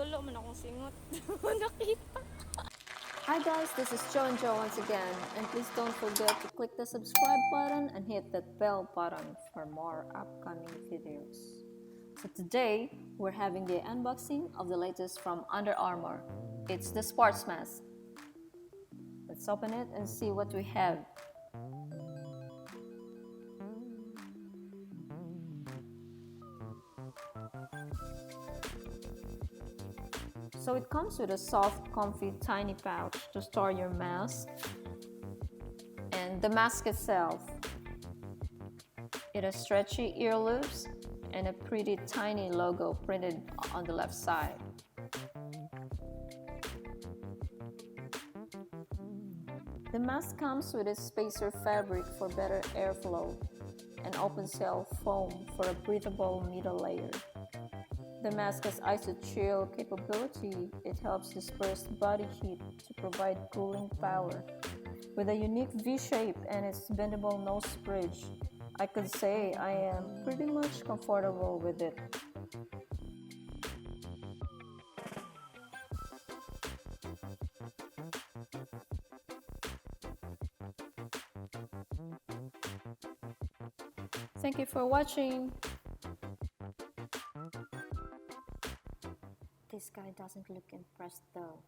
Tulo man akong singot. Nakita. Hi guys, this is Joe and Joe once again, and please don't forget to click the subscribe button and hit that bell button for more upcoming videos. So today, we're having the unboxing of the latest from Under Armour. It's the sports mask. Let's open it and see what we have. So it comes with a soft, comfy, tiny pouch to store your mask, and the mask itself. It has stretchy ear loops and a pretty tiny logo printed on the left side. The mask comes with a spacer fabric for better airflow and open cell foam for a breathable middle layer. The mask has iso-chill capability. It helps disperse body heat to provide cooling power. With a unique V shape and its bendable nose bridge, I could say I am pretty much comfortable with it. Thank you for watching. This guy doesn't look impressed though.